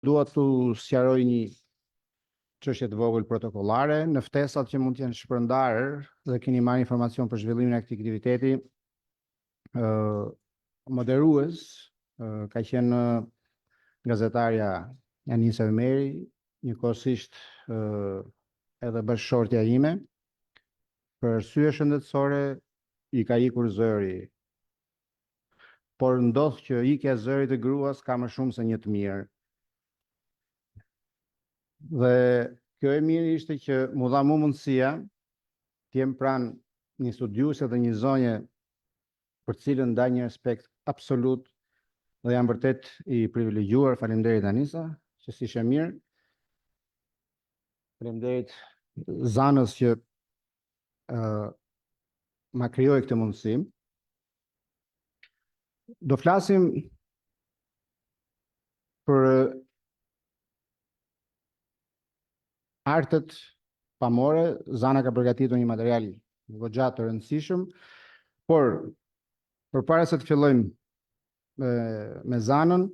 Dua të sqaroj një çështje të vogël protokollare në ftesat që mund të jenë shpërndarë dhe keni marrë informacion për zhvillimin e këtij aktiviteti. Moderues ka qenë gazetarja Janisa Ömeri, njëkohësisht edhe bashkëshortja ime. Për arsye shëndetësore i ka ikur zëri, por ndodh që ikja e zërit të gruas ka më shumë se një të mirë. Dhe kjo e mirë ishte që mu dha mu mundësia të jem pranë një studiuse dhe një zonje për cilën ndaj një respekt absolut dhe jam vërtet i privilegjuar. Faleminderit Anisa, që s'ishe mirë. Faleminderit Zanës që ma krijoi këtë mundësi. Do flasim për artët pamore. Zana ka përgatitur një material goxha të rëndësishëm, por përpara se të fillojmë me Zanën,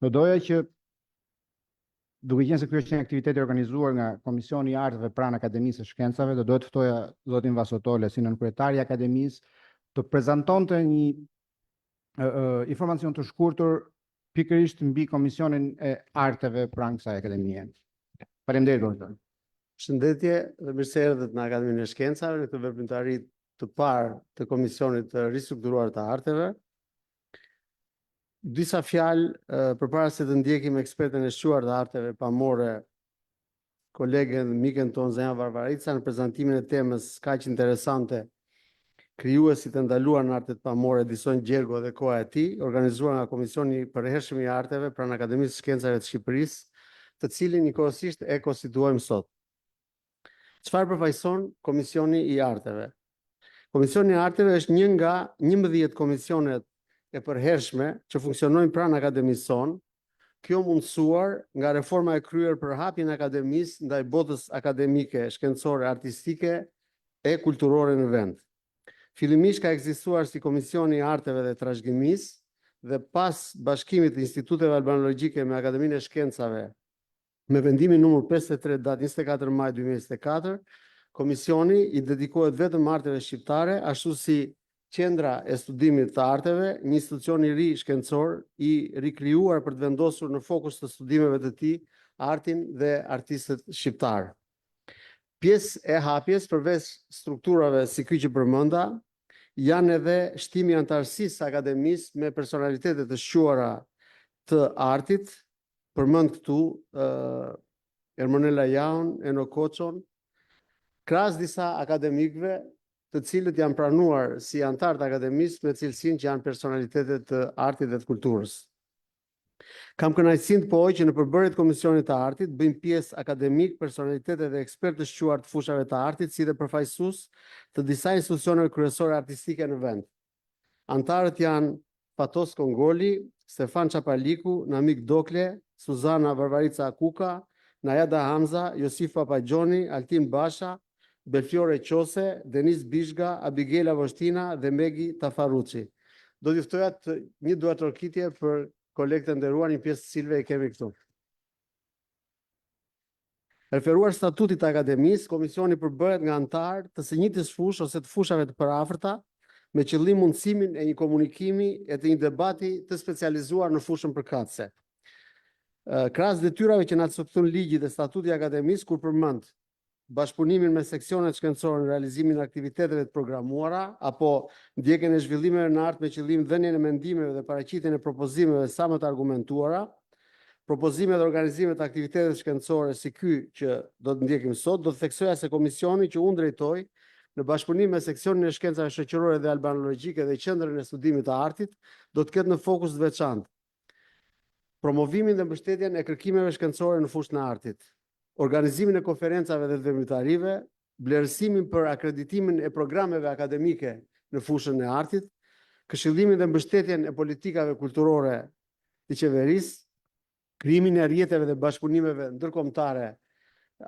do doja që, duke qenë se ky është një aktivitet i organizuar nga Komisioni i Artëve pranë Akademisë së Shkencave, do doja të ftoja zotin Vasotole si nënkryetar i Akademisë të prezantonte një informacion të shkurtër pikërisht mbi Komisionin e Arteve pranë kësaj akademie. Faleminderit doktor. Shëndetje dhe mirë se erdhët në Akademinë e Shkencave në këtë veprimtari të parë të Komisionit të Ristrukturuar të Arteve. Disa fjalë përpara se të ndjekim ekspertën e shquar të arteve pamore, kolegen dhe miken tonë Zenja Varvarica në prezantimin e temës kaq interesante, krijuesit e ndaluar në artet pamore, Edison Gjergo dhe koha e tij, organizuar nga Komisioni i Përhershëm i Arteve pranë Akademisë së Shkencave të Shqipërisë, të cilin njëkohësisht e konstituojmë sot. Çfarë përfaqëson Komisioni i Arteve? Komisioni i Arteve është një nga 11 komisionet e përhershme që funksionojnë pranë akademisë sonë, kjo mundësuar nga reforma e kryer për hapjen e akademisë ndaj botës akademike, shkencore, artistike e kulturore në vend. Fillimisht ka ekzistuar si Komisioni i Arteve dhe Trashëgimisë dhe pas bashkimit të instituteve albanologjike me Akademinë e Shkencave, me vendimin numër 53 datë 24 maj 2024, komisioni i dedikohet vetëm arteve shqiptare, ashtu si Qendra e Studimit të Arteve, një institucion i ri shkencor i rikrijuar për të vendosur në fokus të studimeve të tij artin dhe artistët shqiptar. Pjesë e hapjes përveç strukturave si ky që përmenda, janë edhe shtimi i antarësisë së akademisë me personalitete të shquara të artit. Përmend këtu Ermonela Jaun, Eno Koçon, krahas disa akademikëve të cilët janë pranuar si antar të akademisë me cilësinë që janë personalitete të artit dhe të kulturës. Kam kënaqësinë të pohoj që në përbërjet Komisionit të Artit bëjmë pjesë akademik, personalitete dhe ekspertë të shquar të fushave të artit, si dhe përfaqësues të disa institucioneve kryesore artistike në vend. Antarët janë Fatos Kongoli, Stefan Çapaliku, Namik Dokle, Suzana Varvarica Kuka, Najada Hamza, Josif Papagjoni, Altin Basha, Belfiore Qose, Denis Bishga, Abigela Voshtina dhe Megi Tafaruçi. Do t'ju ftoja një duartrokitje për kolegët e nderuar, një pjesë të cilëve e kemi këtu. Referuar statutit të akademisë, komisioni përbëhet nga antarë të së njëjtës fushë ose të fushave të përafërta, me qëllim mundësimin e një komunikimi e të një debati të specializuar në fushën përkatëse. Krahas detyrave që na cakton ligji dhe statuti i akademisë, kur përmend bashkëpunimin me seksionet shkencore në realizimin e aktiviteteve të programuara apo ndjekjen e zhvillimeve në art me qëllim dhënien e mendimeve dhe paraqitjen e propozimeve sa më të argumentuara, propozime dhe organizime të aktiviteteve shkencore si ky që do të ndjekim sot, do të theksoja se komisioni që unë drejtoj në bashkëpunim me seksionin e shkencave shoqërore dhe albanologjike dhe Qendrën e Studimit të Artit, do të ketë në fokus të veçantë promovimin dhe mbështetjen e kërkimeve shkencore në fushën e artit, organizimin e konferencave dhe veprimtarive, vlerësimin për akreditimin e programeve akademike në fushën e artit, këshillimin dhe mbështetjen e politikave kulturore të qeverisë, krijimin e rrjeteve dhe bashkëpunimeve ndërkombëtare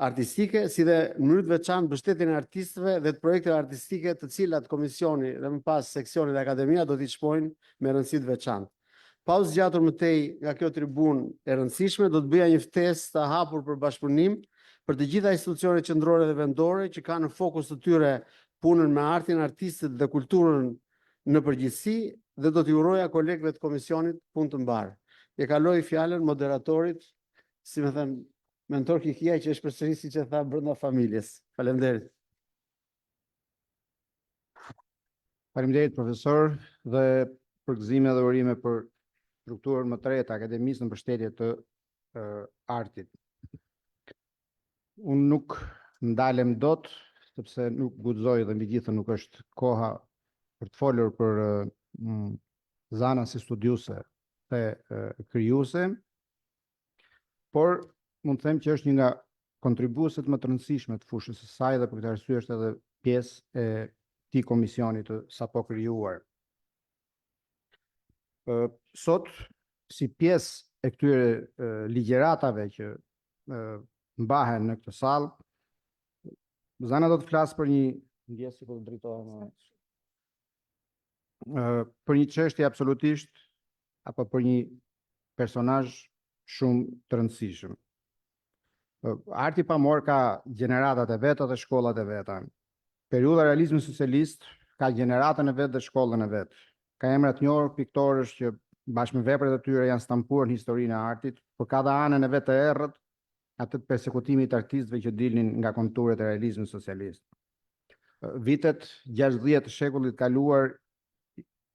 artistike, si dhe në mënyrë të veçantë mbështetjen e artistëve dhe të projekteve artistike të cilat komisioni dhe më pas seksioni dhe akademia do t'i shpojnë me rëndësi të veçantë. Pa u zgjatur më tej nga kjo tribunë e rëndësishme, do të bëja një ftesë të hapur për bashkëpunim për të gjitha institucionet qendrore dhe vendore që kanë në fokus të tyre punën me artin, artistët dhe kulturën në përgjithësi, dhe do t'i uroja kolegëve të komisionit punë të mbarë. E kaloj fjalën moderatorit, si më thënë, mentor Kikia, që është përsëri siç e tha brenda familjes. Faleminderit. Faleminderit profesor dhe përgëzime dhe urime për strukturën më të re të akademisë në mbështetje të artit. Unë nuk ndalem dot, sepse nuk guxoj dhe megjithatë nuk është koha për të folur për Zanën si studiuse dhe krijuese, por mund të them që është një nga kontribueset më të rëndësishme të fushës së saj dhe për këtë arsye është edhe pjesë e këtij komisioni të sapo krijuar. Sot, si pjesë e këtyre ligjeratave që mbahen në këtë sallë, Zana do të flasë për për një çështje absolutisht apo për një personazh shumë të rëndësishëm. Arti pamor ka gjeneratat e veta dhe shkollat e veta. Periudha e realizmit socialist ka gjeneratën e vet dhe shkollën e vet. Ka emra të njohur piktorësh që bashkë me veprat e tyre janë stampuar në historinë e artit, por ka dhe anën e vet të errët, atë të persekutimit të artistëve që dilnin nga konturet e realizmit socialist. Vitet 60 të shekullit kaluar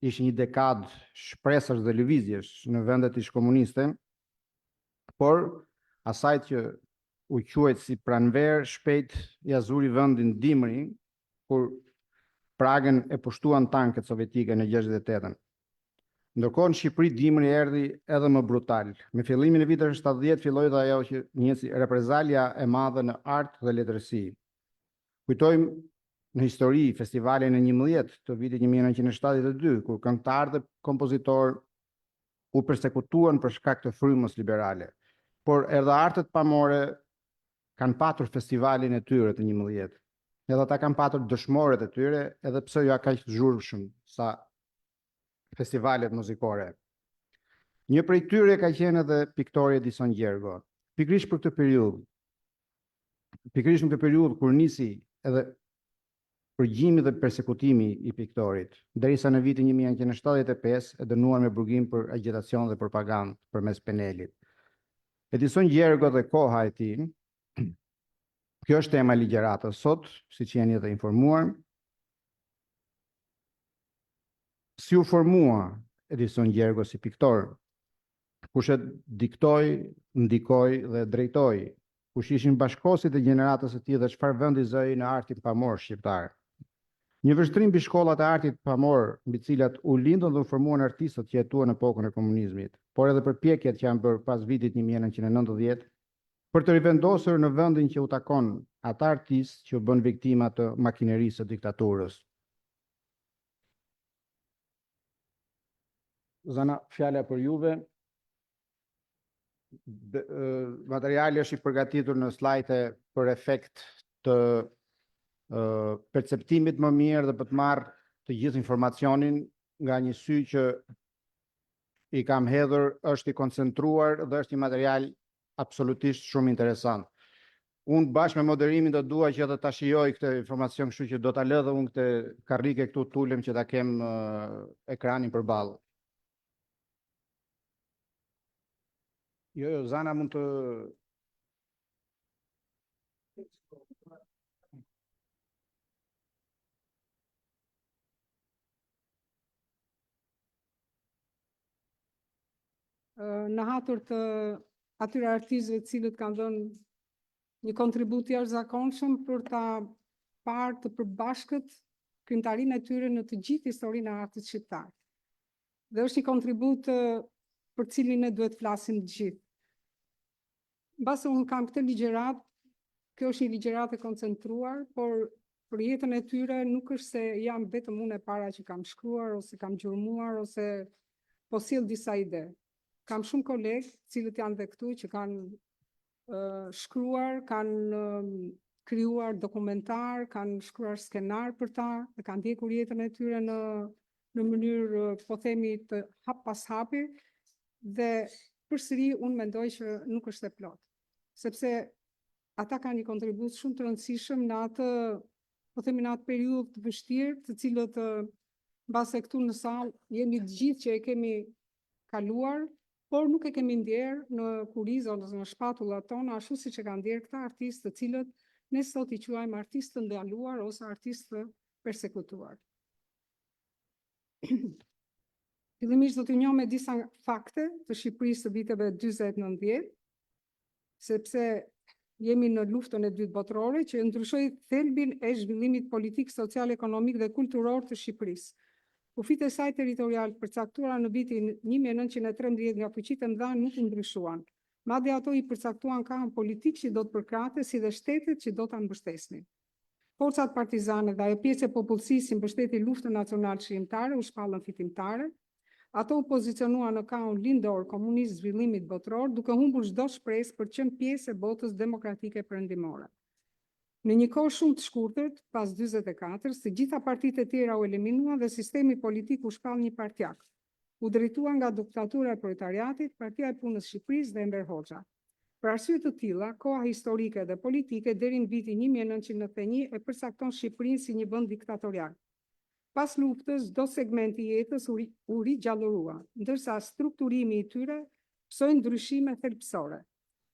ishin një dekadë shpresësh dhe lëvizjesh në vendet ish komuniste, por asaj që u quajt si pranverë shpejt ja zuri vendin dimri, kur Pragën e pushtuan tanket sovjetike në 68-ën. Ndërkohë në Shqipëri dimri erdhi edhe më brutal. Me fillimin e viteve 70 filloi dhe ajo që njihet si reprezalia e madhe në art dhe letërsi. Kujtojmë në histori festivalin e 11 të vitit 1972, kur këngëtarë dhe kompozitorë u persekutuan për shkak të frymës liberale. Por edhe artët pamore kanë patur festivalin e tyre të 11. Edhe ata kanë patur dëshmorët e tyre, edhe pse jo kaq të zhurmshëm sa festivalet muzikore. Një prej tyre ka qenë edhe piktori Edison Gjergo. Pikërisht në këtë periudhë kur nisi edhe përgjimi dhe persekutimi i piktorit, derisa në vitin 1975 e dënuar me burgim për agitacion dhe propagandë përmes penelit. Edison Gjergo dhe koha e tij, kjo është tema e ligjeratës sot, siç jeni edhe informuar. Si u formua Edison Gjergo si piktor? Kush e diktoi, ndikoi dhe drejtoi? Kush ishin bashkosit e gjeneratës së tij dhe çfarë vendi zoi në artin pamor shqiptar? Një vështrim mbi shkollat e artit pamor, mbi të cilat u lindën dhe u formuan artistët që jetuan në epokën e komunizmit, por edhe përpjekjet që janë bërë pas vitit 1990 për të rivendosur në vendin që u takon ata artistë që u bën viktima të makinerisë së diktaturës. Zana, fjala për juve. Materiali është i përgatitur në slajde për efekt të perceptimit më mirë dhe për të marrë të gjithë informacionin nga një sy që i kam hedhur, është i koncentruar dhe është një material absolutisht shumë interesant. Unë bashkë me moderimin do dua që edhe ta shijoj këtë informacion, kështu që do ta lë dhe unë këtë karrike këtu tulem që ta kem ekranin përballë. Jo, Zana mund të... Në hatur të atyre artistëve të cilët kanë dhënë një kontribut i jashtëzakonshëm për ta parë të përbashkët krijimtarinë e tyre në të gjithë historinë e artit shqiptar. Dhe është një kontribut për cilin ne duhet flasim të gjithë. Mbase unë kam këtë ligjerat, kjo është një ligjerat e koncentruar, por për jetën e tyre nuk është se jam vetëm unë e para që kam shkruar, ose kam gjurmuar, ose po sjell disa ide. Kam shumë kolegë, cilët janë dhe këtu, që kanë shkruar, kanë krijuar dokumentar, kanë shkruar skenar për ta, dhe kanë ndjekur jetën e tyre në mënyrë, po themi, të hap pas hapi, dhe përsëri unë mendoj që nuk është e plot, sepse ata kanë një kontribut shumë të rëndësishëm në atë, po themi në atë periudhë të vështirë, të cilët mbase këtu në sallë jemi të gjithë që e kemi kaluar, por nuk e kemi ndjerë në kurizë ose në shpatullat tona, ashtu siç e kanë ndjerë këta artistë të cilët ne sot i quajmë artistë të ndaluar ose artistë të persekutuar. Fillimisht do t'ju njoh me disa fakte të Shqipërisë të viteve 40-90, sepse jemi në luftën e dytë botërore që ndryshoi thelbin e zhvillimit politik, social, ekonomik dhe kulturor të Shqipërisë. Kufit e saj territorial përcaktuara në vitin 1913 nga fuqitë e mëdha nuk u ndryshuan. Madje ato i përcaktuan kahën politik që do të përkrahte si dhe shtetet që do ta mbështesnin. Forcat partizane dhe ajo pjesë e popullsisë që mbështeti luftën nacionale shqiptare u shpallën fitimtare. Ato u pozicionuan në kahun lindor komunist zhvillimit botëror, duke humbur çdo shpresë për të qenë pjesë e botës demokratike perëndimore. Në një kohë shumë të shkurtër, pas 44, të gjitha partitë e tjera u eliminuan dhe sistemi politik u shpall një partjak. U drejtua nga diktatura e proletariatit, Partia e Punës Shqipërisë dhe Enver Hoxha. Për arsye të tilla, koha historike dhe politike deri në vitin 1991 e përcakton Shqipërinë si një vend diktatorial. Pas luftës, çdo segment i jetës u rigjallërua, ndërsa strukturimi i tyre psoi ndryshime thelbësore.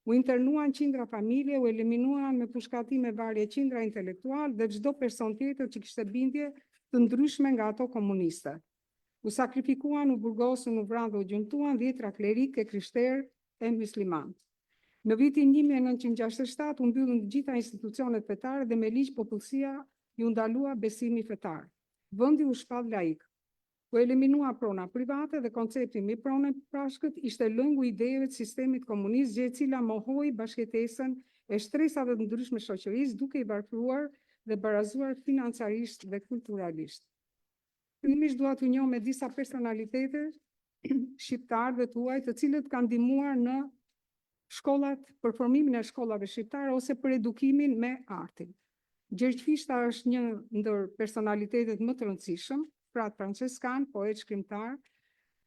U internuan qindra familje, u eliminuan me pushkatime varje qindra intelektual dhe çdo person tjetër që kishte bindje të ndryshme nga ato komuniste. U sakrifikuan, u burgosën, u vranë dhe u gjymtuan dhjetra klerikë, krishterë e muslimanë. Në vitin 1967 u mbyllën të gjitha institucionet fetare dhe me ligj popullsia ju ndalua besimi fetar. Vendi u shpall laik. U eliminua prona private dhe koncepti mbi pronën prashkët ishte lëngu i ideve të sistemit komunist, gjë e cila mohoi bashkëtesën e shtresave të ndryshme shoqërisë, duke i varfëruar dhe barazuar financarisht dhe kulturalisht. Fillimisht dua t'ju njoh me disa personalitete shqiptar dhe tuaj, të cilët kanë ndihmuar në shkollat, për formimin e shkollave shqiptare ose për edukimin me artin. Gjergj Fishta është një ndër personalitetet më të rëndësishëm, Frat Francescan, poet, shkrimtar,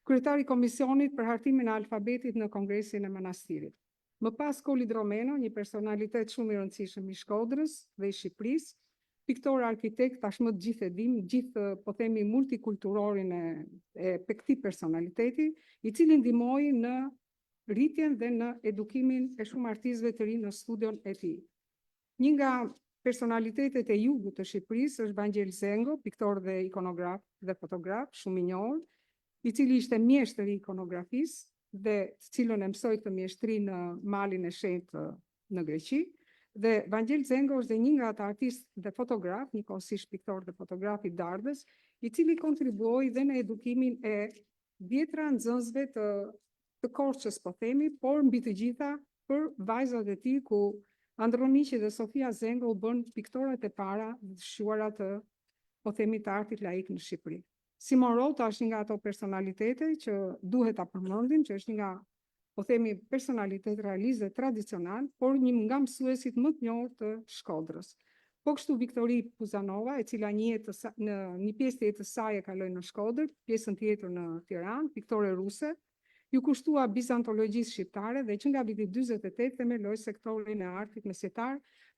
kryetari i komisionit për hartimin e alfabetit në Kongresin e Manastirit. Më pas Kolid Romeno, një personalitet shumë i rëndësishëm i Shkodrës dhe i Shqipërisë, piktor, arkitekt, tashmë të gjithë e dim, gjithë po themi multikulturorin e këtij personaliteti, i cili ndihmoi në rritjen dhe në edukimin e shumë artistëve të rinj në studion e tij. Një nga personalitetet e jugut të Shqipërisë është Vangel Zengo, piktor dhe ikonograf dhe fotograf, shumë i njohur, i cili ishte mjeshtër i ikonografisë dhe të cilën e mësoi këtë mjeshtri në Malin e Shenjtë në Greqi. Dhe Vangel Zengo është një nga ata artistë dhe fotograf, njëkohësisht piktor dhe fotograf i dardhës, i cili kontribuoi dhe në edukimin e vjetra nxënësve të Korçës, po themi, por mbi të gjitha për vajzat e tij, ku Androniqi dhe Sofia Zengo u bën piktorat e para të shquara të, po themi, të artit laik në Shqipëri. Simon Rota është një nga ato personalitete që duhet ta përmendim, që është një nga, po themi, personalitet realist dhe tradicional, por një nga mësuesit më të njohur të Shkodrës. Po kështu Viktori Puzanova, e cila në një pjesë të jetës saj e kaloi në Shkodër, pjesën tjetër në Tiranë, piktore ruse, ju kushtua bizantologjisë shqiptare dhe që nga viti 48 themeloi sektorin e artit mesjetar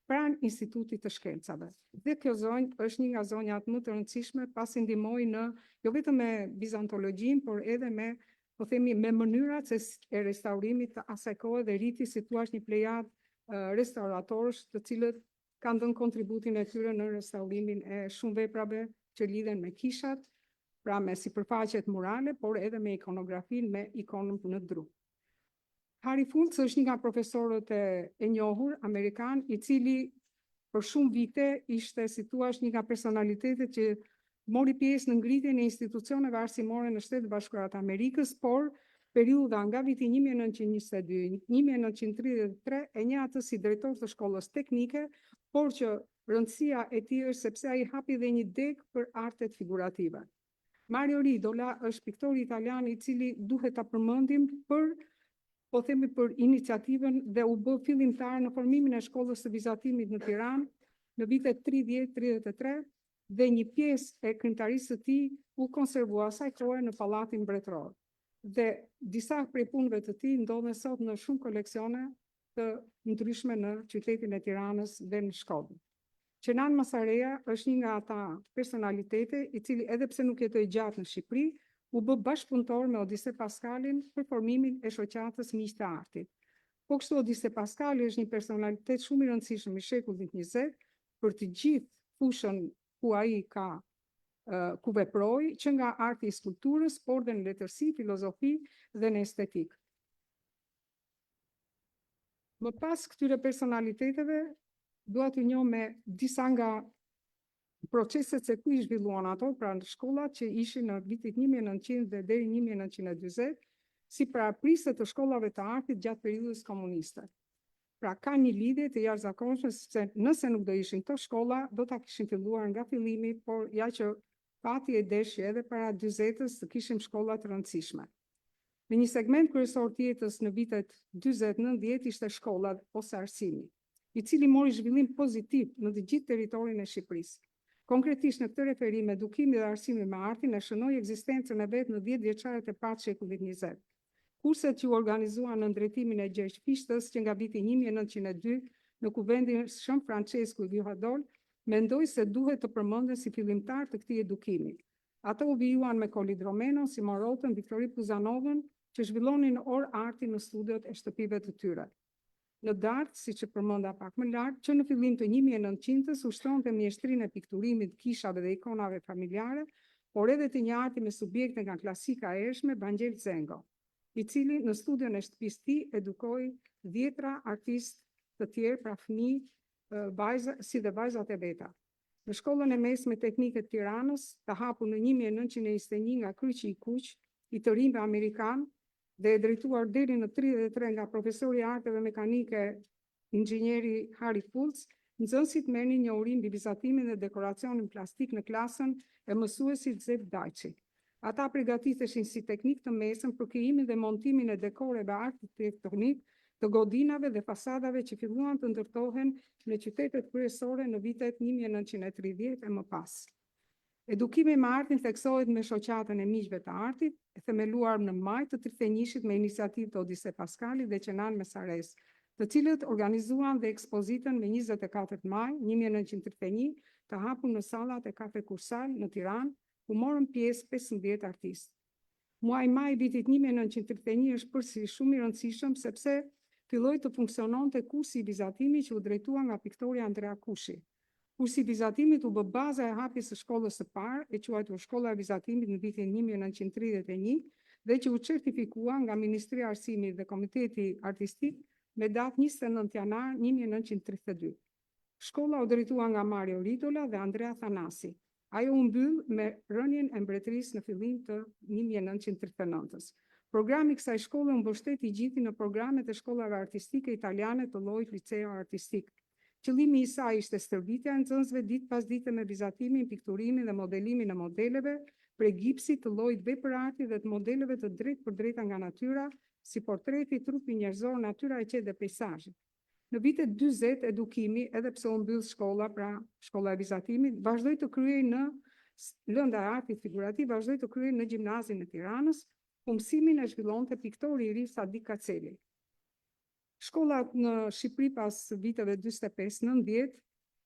pranë Institutit të Shkencave. Dhe kjo zonjë është një nga zonjat më të rëndësishme, pasi ndihmoi në jo vetëm me bizantologjinë, por edhe me, po themi, me mënyrat e restaurimit të asaj kohe dhe rriti si thua një plejadë restauratorësh të cilët kanë dhënë kontributin e tyre në restaurimin e shumë veprave që lidhen me kishat, pra me sipërfaqet murale, por edhe me ikonografinë me ikonën në dru. Harry Fultz është një nga profesorët e njohur amerikan, i cili për shumë vite ishte, si thua, një nga personalitetet që mori pjesë në ngritjen e institucioneve arsimore në Shtetet Bashkuara të Amerikës, por periudha nga viti 1922-1933 e një atë si drejtor të shkollës teknike, por që rëndësia e tij është sepse ai hapi dhe një deg për artet figurative. Mario Ridola është piktor italian i cili duhet ta përmendim për, po themi, për iniciativën dhe u bë fillimtar në formimin e shkollës së vizatimit në Tiranë në vitet 30-33 dhe një pjesë e krijimtarisë së tij u konservua asaj kohe në Pallatin Mbretëror. dhe disa prej punëve të tij ndodhen sot në shumë koleksione të ndryshme në qytetin e Tiranës dhe në Shkodër. Qenan Masareja është një nga ata personalitete i cili edhe pse nuk jetoi gjatë në Shqipëri, u bë bashkëpunëtor me Odise Paskalin për formimin e shoqatës Miq të Artit. Po kështu Odise Paskali është një personalitet shumë i rëndësishëm i shekullit 20 për të gjithë fushën ku ai ku veproi, që nga arti i skulpturës, por dhe në letërsi, filozofi dhe në estetik. Më pas këtyre personaliteteve, dua t'ju njoh me disa nga proceset se ku i zhvilluan ato, pra në shkollat që ishin në vitit 1900 dhe deri 1940, si paraprisë të shkollave të artit gjatë periudhës komuniste. Pra ka një lidhje të jashtëzakonshme se nëse nuk do ishin këto shkolla, do ta kishin filluar nga fillimi, por ja që pati e deshi edhe para 40-s të kishim shkolla të rëndësishme. Në një segment kryesor të jetës në vitet 40-90 ishte shkolla ose arsimi, i cili mori zhvillim pozitiv në të gjithë territorin e Shqipërisë. Konkretisht në këtë referim, edukimi dhe arsimi me artin e shënoi ekzistencën e vet në 10 vjeçaret e parë të shekullit 20. Kurset që u organizuan në drejtimin e Gjergj Fishtës, që nga viti 1902 në kuvendin Shën Francesku i Vjohadol, mendoj se duhet të përmenden si fillimtar të këtij edukimi. Ato u vijuan me Kolidromenon, Simon Rotën, Viktori Puzanovën, që zhvillonin orë arti në studiot e shtëpive të tyre. Në Dartë, siç e përmenda pak më lart, që në fillim të 1900-s ushtonte mjeshtrinë e pikturimit, kishave dhe ikonave familjare, por edhe të një arti me subjekte nga klasika e ershme, Bangjel Zengo, i cili në studion e shtëpisë tij edukoi 10 artistë të tjerë, pra fëmijë, si dhe vajzat e veta. Në shkollën e mesme teknike të Tiranës, të hapur në 1921 nga Kryqi i Kuq, i të rinjve amerikan, dhe e drejtuar deri në 33 nga profesori i arteve mekanike, inxhinieri Harry Pulc, nxënësit merrnin njohurim mbi vizatimin dhe dekoracionin plastik në klasën e mësuesit Zef Dajçi. Ata përgatiteshin si teknik të mesëm për krijimin dhe montimin e dekoreve arkitektonik të godinave dhe fasadave që filluan të ndërtohen në qytetet kryesore në vitet 1930 e më pas. Edukimi me artin theksohet me shoqatën e miqve të artit, e themeluar në maj të 31-shit me iniciativë të Odise Paskali dhe Qenan Mesares, të cilët organizuan dhe ekspozitën me 24 maj 1931 të hapur në sallat e Kafe Kursal në Tiranë, ku morën pjesë 15 artistë. Muaji maj i vitit 1931 është përsëri shumë i rëndësishëm sepse filloi të funksiononte kursi i vizatimit që u drejtua nga piktori Andrea Kushi. Kursi i vizatimit u bë baza e hapjes së shkollës së parë, e quajtur Shkolla e Vizatimit në vitin 1931 dhe që u certifikua nga Ministria e Arsimit dhe Komiteti Artistik me datë 29 janar 1932. Shkolla u drejtua nga Mario Ridola dhe Andrea Thanasi. Ajo u mbyll me rënien e mbretërisë në fillim të 1939-s. Programi i kësaj shkolle u mbështeti gjithë në programet e shkollave artistike italiane të llojit liceo artistik. Qëllimi i saj ishte stërvitja e nxënësve ditë pas dite me vizatimin, pikturimin dhe modelimin e modeleve, prej gipsit të llojit vepër arti dhe të modeleve të drejtë për drejta nga natyra, si portreti, trupi njerëzor, natyra e qetë dhe peizazhi. Në vitet 40 edukimi, edhe pse u mbyll shkolla, pra shkolla e vizatimit, vazhdoi të kryej në lënda e artit figurativ, vazhdoi të kryej në gjimnazin e Tiranës, ku mësimin e zhvillonte piktori i ri Sadik Kaceli. Shkollat në Shqipëri pas viteve 45-90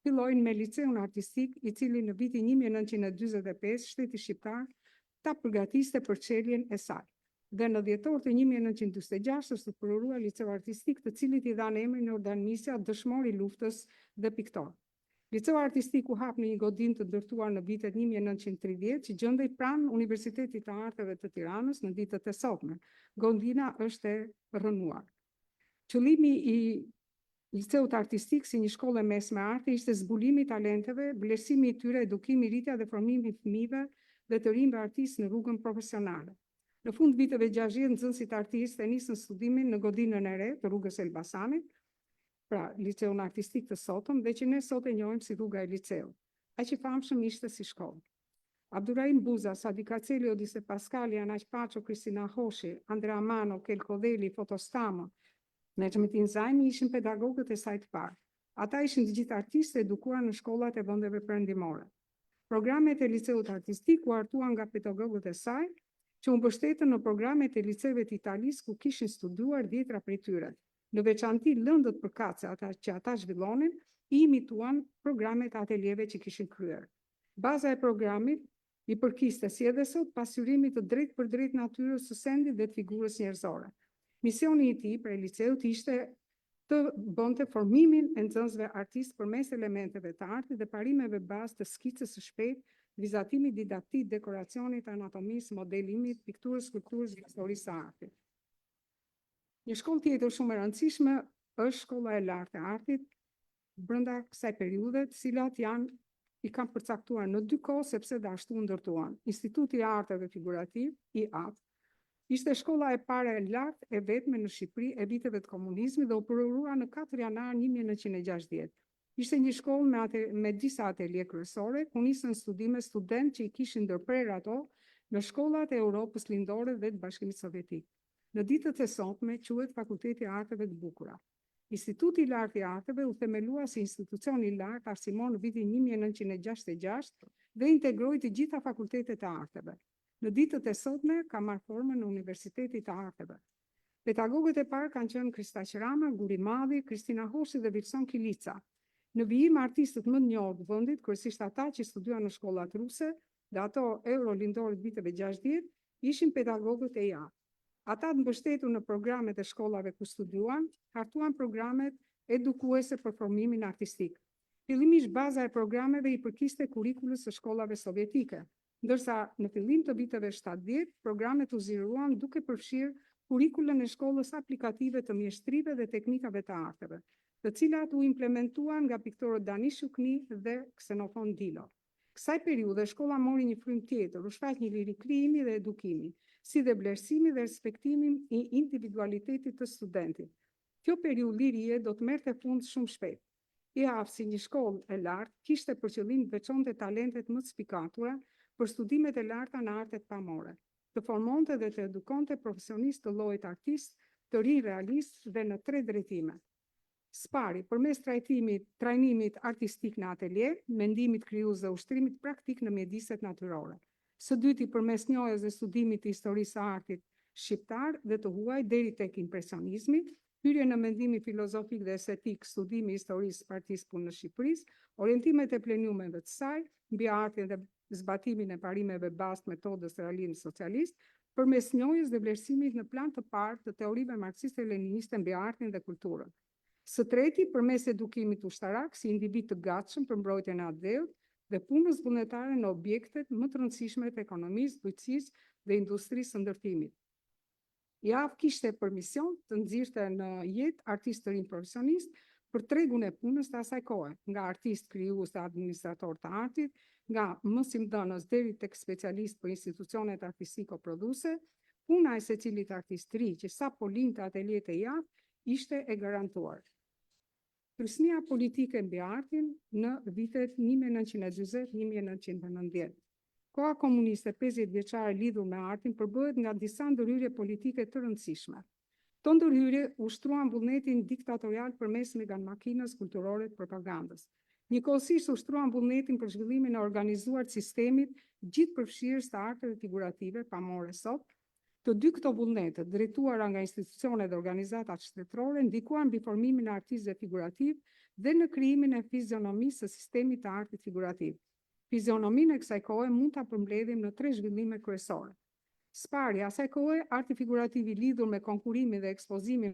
fillojnë me liceun artistik, i cili në vitin 1945 shteti shqiptar ta përgatiste për çeljen e saj. Dhe në dhjetor të 1946 është përurua liceu artistik, të cilit i dhanë emrin Jordan Misja, dëshmor i luftës dhe piktor. Liceu artistik u hap në një godinë të ndërtuar në vitet 1930, që gjendej pranë Universitetit të Arteve të Tiranës në ditët e sotme. Godina është e rënuar. Qëllimi i liceut artistik si një shkollë mesme arti ishte zbulimi i talenteve, vlerësimi i tyre, edukimi, rritja dhe formimi i fëmijëve dhe të rinjve artistë në rrugën profesionale. Në fund viteve 60, nxënësit artistë nisën studimin në godinën e re të rrugës Elbasanit, pra liceun artistik të sotëm, dhe që ne sot e njohim si rruga e liceut. Aq i famshëm ishte si shkollë. Abdurrahim Buza, Sadik Kaceli, Odise Paskali, Anaq Paço, Kristina Hoshi, Andrea Mano, Kel Kodeli, Fotostamo, Necmetin Zajmi ishin pedagogët e saj të parë. Ata ishin të gjithë artistë edukuar në shkollat e vendeve perëndimore. Programet e liceut artistik u hartuan nga pedagogët e saj që u mbështetën në programet e liceve të Italisë ku kishin studuar 10 prej tyre. Në veçanti lëndët përkatëse që ata zhvillonin, i imituan programet e ateljeve që kishin kryer. Baza e programit i përkiste si edhe sot pasyrimit të drejt për drejt natyrës së sendit dhe të figurës njerëzore. Misioni i tij prej liceut ishte të bënte formimin e nxënësve artist përmes elementeve të artit dhe parimeve bazë të skicës së shpejtë, vizatimit didaktik, dekoracionit, anatomisë, modelimit, pikturës, skulpturës dhe historisë së artit. Një shkollë tjetër shumë e rëndësishme është Shkolla e Lartë e Artit brenda kësaj periudhe, të cilat i kanë përcaktuar në 2 kohë sepse dhe ashtu ndërtuan. Instituti i Arteve Figurativ, IAF, ishte shkolla e parë e lartë e vetme në Shqipëri e viteve të komunizmit dhe u përorua në 4 janar 1960. Ishte një shkollë me disa atelje kryesore, ku nisën studime studentë që i kishin ndërprer ato në shkollat e Europës Lindore dhe të Bashkimit Sovjetik. Në ditët e sotme quhet Fakulteti i Arteve të Bukura. Instituti i Lartë i Arteve u themelua si institucion i lartë arsimor në vitin 1966 dhe integroi të gjitha fakultetet e arteve. Në ditët e sotme ka marrë formën në Universitetin e Arteve. Pedagogët e parë kanë qenë Krista Qrama, Guri Madhi, Kristina Hoshi dhe Vilson Kilica. Në vijim artistët më të njohur të vendit, kryesisht ata që studiuan në shkollat ruse dhe ato euro-lindore të viteve 60, ishin pedagogët e IAF. Ata të mbështetur në programet e shkollave ku studiuan, hartuan programet edukuese për formimin artistik. Fillimisht baza e programeve i përkiste kurrikulës së shkollave sovjetike, ndërsa në fillim të viteve 70, programet u zgjeruan duke përfshirë kurrikulën e shkollës aplikative të mjeshtrive dhe teknikave të arteve, të cilat u implementuan nga piktorët Danish Shukni dhe Xenofon Dilo. Kësaj periudhe shkolla mori një frymë tjetër, u shfaq një liri krijimi dhe edukimi, si dhe vlerësimi dhe respektimin i individualitetit të studentit. Kjo periudhë lirie do të merrte fund shumë shpejt. IAF si një shkollë e lartë kishte për qëllim të veçonte talentet më të spikatura për studimet e larta në artet pamore, të formonte dhe të edukonte profesionistë të llojit artist, të rinj realist dhe në 3 drejtime. Spari, përmes trajnimit artistik në atelje, mendimit krijues dhe ushtrimit praktik në mjediset natyrore. Së dyti, përmes njohjes dhe studimit të historisë së artit shqiptar dhe të huaj deri tek impresionizmi, hyrje në mendimin filozofik dhe estetik, studimi i historisë së partisë punë në Shqipërisë, orientimet e plenumeve të saj mbi artin dhe zbatimin e parimeve bazë metodës realizmit socialist, përmes njohjes dhe vlerësimit në plan të parë të teorive marksiste-leniniste mbi artin dhe kulturën. Së treti, përmes edukimit ushtarak si individ të gatshëm për mbrojtjen e atdheut dhe punës vullnetare në objektet më të rëndësishme të ekonomisë, bujqësisë dhe industrisë së ndërtimit. IAF kishte për mision të nxirrte në jetë artistë të rinj profesionistë për tregun e punës të asaj kohe, nga artist krijues dhe administrator të artit, nga mësimdhënës deri tek specialist për institucionet artistiko-produse, puna e secilit artist ri që sapo lindte ateliet e IAF ishte e garantuar. Krysnia politike mbi artin në vitet 1940-1990. Koha komuniste 50 vjeçare lidhur me artin përbëhet nga disa ndërhyrje politike të rëndësishme. Këto ndërhyrje ushtruan vullnetin diktatorial përmes makinës kulturore të propagandës. Njëkohësisht ushtruan vullnetin për zhvillimin e organizuar të sistemit gjithëpërfshirës të arteve figurative pamore sot. Të dy këto vullnete, drejtuara nga institucionet dhe organizatat shtetërore, ndikuan mbi formimin e artistëve figurativ dhe në krijimin e fizionomisë së sistemit të artit figurativ. Fizionominë e kësaj kohe mund ta përmbledhim në 3 zhvillime kryesore. Spari, asaj kohe, arti figurativ i lidhur me konkurimin dhe ekspozimin